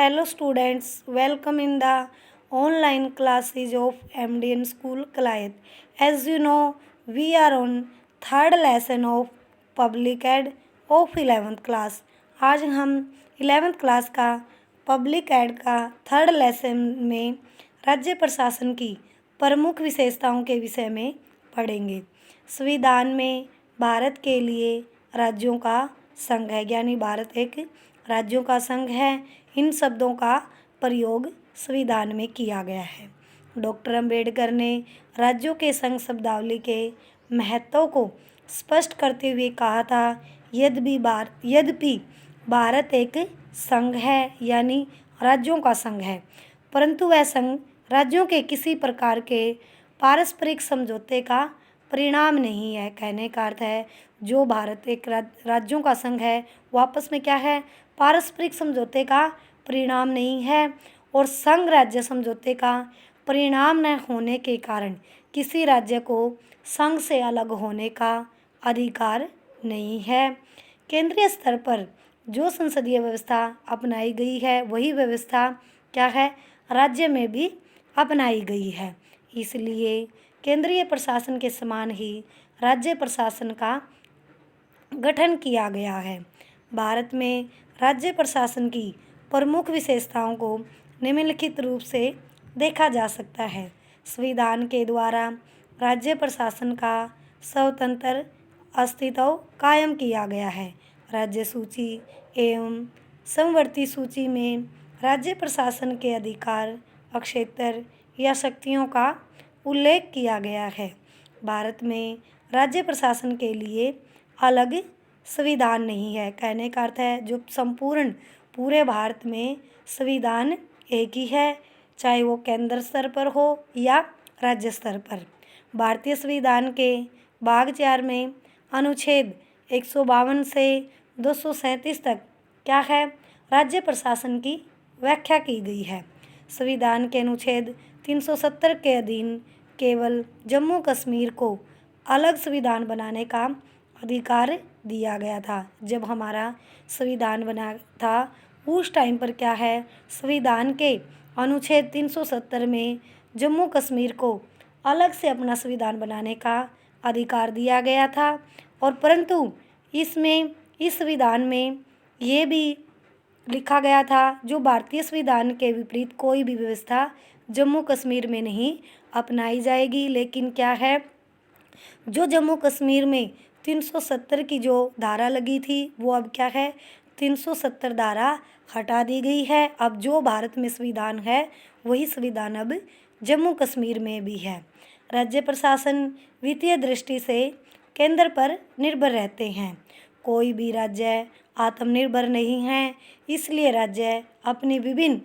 Hello students, welcome in the online classes of MDN School Kalayat. As you know, we are on third lesson of Public Ed of 11th class. आज हम 11th class का public add का third lesson में राज्य प्रशासन की प्रमुख विशेषताओं के विषय में पढ़ेंगे। संविधान में भारत के लिए राज्यों का संघ है, यानी भारत एक राज्यों का संघ है। इन शब्दों का प्रयोग संविधान में किया गया है। डॉक्टर अंबेडकर ने राज्यों के संघ शब्दावली के महत्व को स्पष्ट करते हुए कहा था, यद्यपि भारत एक संघ है, यानी राज्यों का संघ है, परंतु वह संघ राज्यों के किसी प्रकार के पारस्परिक समझौते का परिणाम नहीं है। कहने का अर्थ है, जो भारत एक राज्यों का संघ है, वो आपस में क्या है, पारस्परिक समझौते का परिणाम नहीं है, और संघ राज्य समझौते का परिणाम न होने के कारण किसी राज्य को संघ से अलग होने का अधिकार नहीं है। केंद्रीय स्तर पर जो संसदीय व्यवस्था अपनाई गई है, वही व्यवस्था क्या है, राज्य में भी अपनाई गई है। इसलिए केंद्रीय प्रशासन के समान ही राज्य प्रशासन का गठन किया गया है। भारत में राज्य प्रशासन की प्रमुख विशेषताओं को निम्नलिखित रूप से देखा जा सकता है। संविधान के द्वारा राज्य प्रशासन का स्वतंत्र अस्तित्व कायम किया गया है। राज्य सूची एवं समवर्ती सूची में राज्य प्रशासन के अधिकार, क्षेत्र या शक्तियों का उल्लेख किया गया है। भारत में राज्य प्रशासन के लिए अलग संविधान नहीं है। कहने का अर्थ है, जो संपूर्ण पूरे भारत में संविधान एक ही है, चाहे वो केंद्र स्तर पर हो या राज्य स्तर पर। भारतीय संविधान के भाग 4 में अनुच्छेद 152 से 237 तक क्या है, राज्य प्रशासन की व्याख्या की गई है। संविधान के अनुच्छेद 370 के अधीन केवल जम्मू कश्मीर को अलग संविधान बनाने का अधिकार दिया गया था। जब हमारा संविधान बना था, उस टाइम पर क्या है, संविधान के अनुच्छेद 370 में जम्मू कश्मीर को अलग से अपना संविधान बनाने का अधिकार दिया गया था, और परंतु इस संविधान में ये भी लिखा गया था, जो भारतीय संविधान के विपरीत कोई भी व्यवस्था जम्मू कश्मीर में नहीं अपनाई जाएगी। लेकिन क्या है, जो जम्मू कश्मीर में 370 की जो धारा लगी थी, वो अब क्या है, 370 धारा हटा दी गई है। अब जो भारत में संविधान है, वही संविधान अब जम्मू कश्मीर में भी है। राज्य प्रशासन वित्तीय दृष्टि से केंद्र पर निर्भर रहते हैं। कोई भी राज्य आत्मनिर्भर नहीं है, इसलिए राज्य अपनी विभिन्न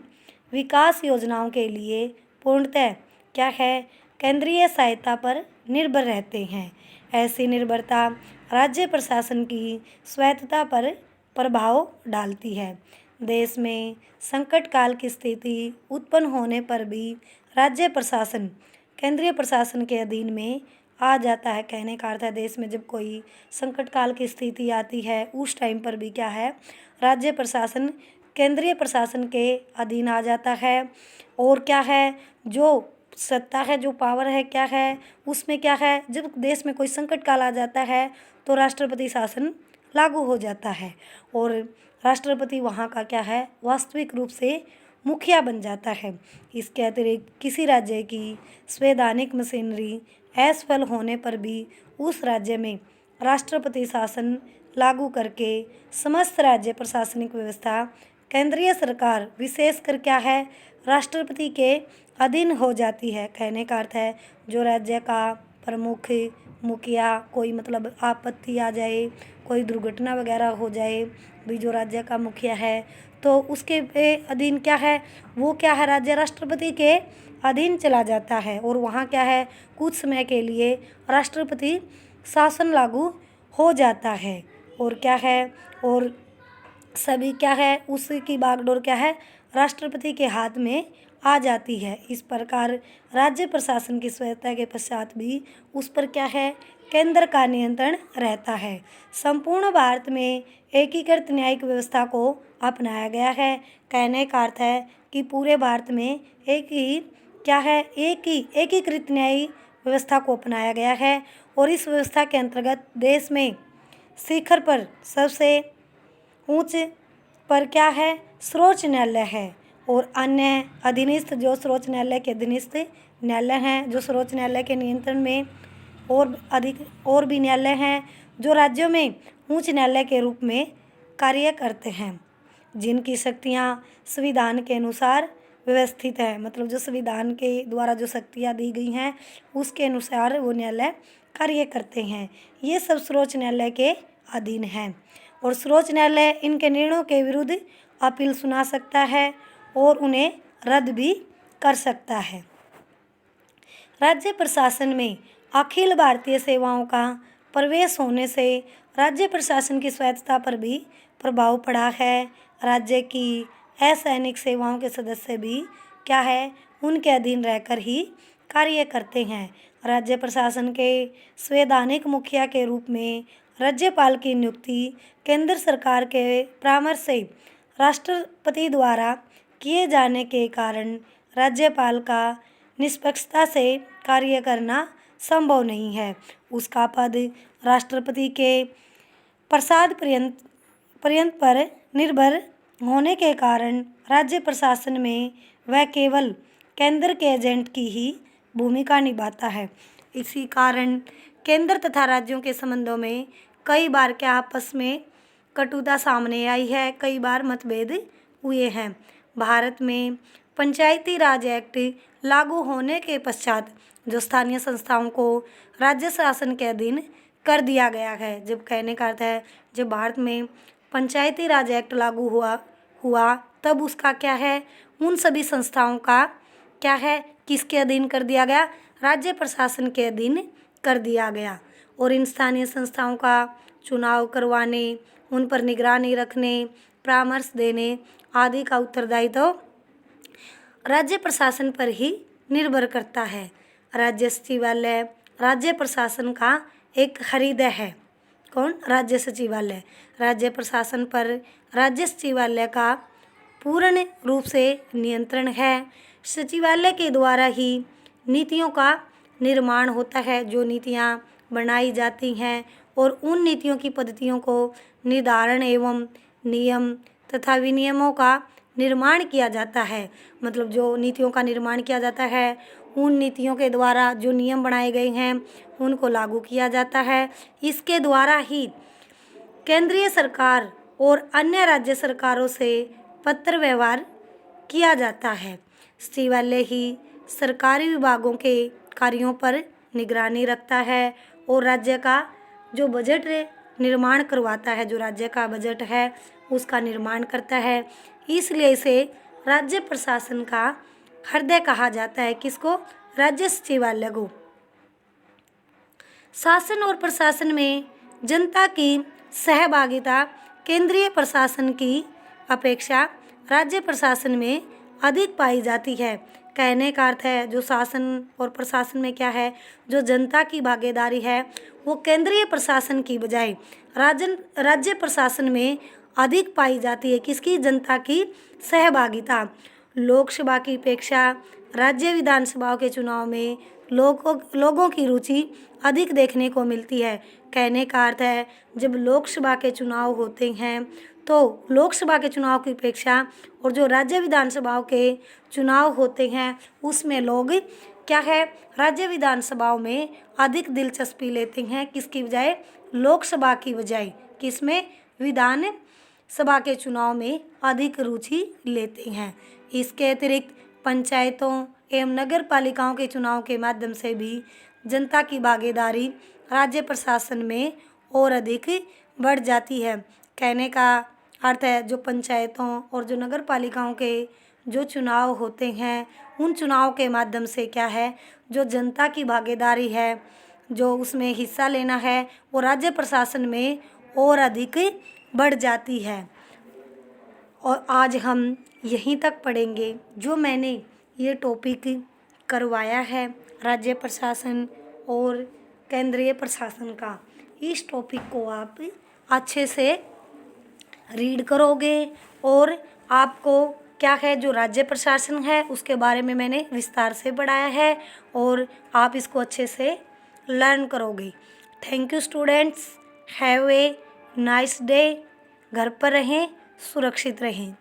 विकास योजनाओं के लिए पूर्णतः क्या है, केंद्रीय सहायता पर निर्भर रहते हैं। ऐसी निर्भरता राज्य प्रशासन की स्वायत्तता पर प्रभाव डालती है। देश में संकट काल की स्थिति उत्पन्न होने पर भी राज्य प्रशासन केंद्रीय प्रशासन के अधीन में आ जाता है। कहने का अर्थ है, देश में जब कोई संकट काल की स्थिति आती है, उस टाइम पर भी क्या है, राज्य प्रशासन केंद्रीय प्रशासन के अधीन आ जाता है। और क्या है, जो सत्ता है, जो पावर है, क्या है, उसमें क्या है, जब देश में कोई संकट काल आ जाता है तो राष्ट्रपति शासन लागू हो जाता है, और राष्ट्रपति वहाँ का क्या है, वास्तविक रूप से मुखिया बन जाता है। इसके अतिरिक्त किसी राज्य की संवैधानिक मशीनरी असफल होने पर भी उस राज्य में राष्ट्रपति शासन लागू करके समस्त राज्य प्रशासनिक व्यवस्था केंद्रीय सरकार विशेषकर क्या है, राष्ट्रपति के अधीन हो जाती है। कहने का अर्थ है, जो राज्य का प्रमुख मुखिया, कोई मतलब आपत्ति आ जाए, कोई दुर्घटना वगैरह हो जाए, भी जो राज्य का मुखिया है, तो उसके अधीन क्या है, वो क्या है, राज्य राष्ट्रपति के अधीन चला जाता है, और वहाँ क्या है, कुछ समय के लिए राष्ट्रपति शासन लागू हो जाता है। और क्या है, और सभी क्या है, उसकी बागडोर क्या है, राष्ट्रपति के हाथ में आ जाती है। इस प्रकार राज्य प्रशासन की स्वायत्तता के पश्चात भी उस पर क्या है, केंद्र का नियंत्रण रहता है। संपूर्ण भारत में एकीकृत न्यायिक व्यवस्था को अपनाया गया है। कहने का अर्थ है कि पूरे भारत में एक ही क्या है, एकीकृत न्यायिक व्यवस्था को अपनाया गया है और इस व्यवस्था के अंतर्गत देश में शिखर पर सबसे ऊंच पर क्या है, सर्वोच्च न्यायालय है और अन्य अधीनस्थ जो सर्वोच्च न्यायालय के अधीनस्थ न्यायालय हैं, जो सर्वोच्च न्यायालय के नियंत्रण में और भी न्यायालय हैं जो राज्यों में उच्च न्यायालय के रूप में कार्य करते हैं, जिनकी शक्तियाँ संविधान के अनुसार व्यवस्थित है। मतलब जो संविधान के द्वारा जो शक्तियाँ दी गई हैं उसके अनुसार वो न्यायालय कार्य करते हैं। ये सब सर्वोच्च न्यायालय के अधीन हैं और सर्वोच्च न्यायालय इनके निर्णयों के विरुद्ध अपील सुना सकता है और उन्हें रद्द भी कर सकता है। राज्य प्रशासन में अखिल भारतीय सेवाओं का प्रवेश होने से राज्य प्रशासन की स्वायत्तता पर भी प्रभाव पड़ा है। राज्य की असैनिक सेवाओं के सदस्य भी क्या है, उनके अधीन रहकर ही कार्य करते हैं। राज्य प्रशासन के संवैधानिक मुखिया के रूप में राज्यपाल की नियुक्ति केंद्र सरकार के परामर्श से राष्ट्रपति द्वारा किए जाने के कारण राज्यपाल का निष्पक्षता से कार्य करना संभव नहीं है। उसका पद राष्ट्रपति के प्रसाद पर्यंत पर निर्भर होने के कारण राज्य प्रशासन में वह केवल केंद्र के एजेंट की ही भूमिका निभाता है। इसी कारण केंद्र तथा राज्यों के संबंधों में कई बार क्या आपस में कटुता सामने आई है, कई बार मतभेद हुए हैं। भारत में पंचायती राज एक्ट लागू होने के पश्चात जो स्थानीय संस्थाओं को राज्य शासन के अधीन कर दिया गया है। जब कहने का अर्थ है जब भारत में पंचायती राज एक्ट लागू हुआ तब उसका क्या है, उन सभी संस्थाओं का क्या है, किसके अधीन कर दिया गया, राज्य प्रशासन के अधीन कर दिया गया। और इन स्थानीय संस्थाओं का चुनाव करवाने, उन पर निगरानी रखने, परामर्श देने आदि का उत्तरदायित्व राज्य प्रशासन पर ही निर्भर करता है। राज्य सचिवालय राज्य प्रशासन का एक हृदय है। कौन? राज्य सचिवालय। राज्य प्रशासन पर राज्य सचिवालय का पूर्ण रूप से नियंत्रण है। सचिवालय के द्वारा ही नीतियों का निर्माण होता है। जो नीतियाँ बनाई जाती हैं और उन नीतियों की पद्धतियों को निर्धारण एवं नियम तथा विनियमों का निर्माण किया जाता है। मतलब जो नीतियों का निर्माण किया जाता है, उन नीतियों के द्वारा जो नियम बनाए गए हैं उनको लागू किया जाता है। इसके द्वारा ही केंद्रीय सरकार और अन्य राज्य सरकारों से पत्र व्यवहार किया जाता है। सचिवालय ही सरकारी विभागों के कार्यों पर निगरानी रखता है और राज्य का जो बजट निर्माण करवाता है, जो राज्य का बजट है उसका निर्माण करता है। इसलिए इसे राज्य प्रशासन का हृदय कहा जाता है। किसको? राज्य सचिवालय को। शासन और प्रशासन में जनता की सहभागिता केंद्रीय प्रशासन की अपेक्षा राज्य प्रशासन में अधिक पाई जाती है। कहने का अर्थ है जो शासन और प्रशासन में क्या है, जो जनता की भागीदारी है वो केंद्रीय प्रशासन की बजाय राज्य प्रशासन में अधिक पाई जाती है। किसकी? जनता की सहभागिता। लोकसभा की अपेक्षा राज्य विधानसभाओं के चुनाव में लोगों की रुचि अधिक देखने को मिलती है। कहने का अर्थ है जब लोकसभा के चुनाव होते हैं तो लोकसभा के चुनाव की अपेक्षा और जो राज्य विधानसभाओं के चुनाव होते हैं उसमें लोग क्या है, राज्य विधानसभाओं में अधिक दिलचस्पी लेते हैं। किसकी बजाय? लोकसभा की बजाय किसमें? विधान सभा के चुनाव में अधिक रुचि लेते हैं। इसके अतिरिक्त पंचायतों एवं नगर पालिकाओं के चुनाव के माध्यम से भी जनता की भागीदारी राज्य प्रशासन में और अधिक बढ़ जाती है। कहने का अर्थ है जो पंचायतों और जो नगर पालिकाओं के जो चुनाव होते हैं उन चुनाव के माध्यम से क्या है, जो जनता की भागीदारी है, जो उसमें हिस्सा लेना है वो राज्य प्रशासन में और अधिक बढ़ जाती है। और आज हम यहीं तक पढ़ेंगे जो मैंने ये टॉपिक करवाया है राज्य प्रशासन और केंद्रीय प्रशासन का। इस टॉपिक को आप अच्छे से रीड करोगे और आपको क्या है जो राज्य प्रशासन है उसके बारे में मैंने विस्तार से पढ़ाया है और आप इसको अच्छे से लर्न करोगे। Thank you students, have a nice day. घर पर रहें, सुरक्षित रहें।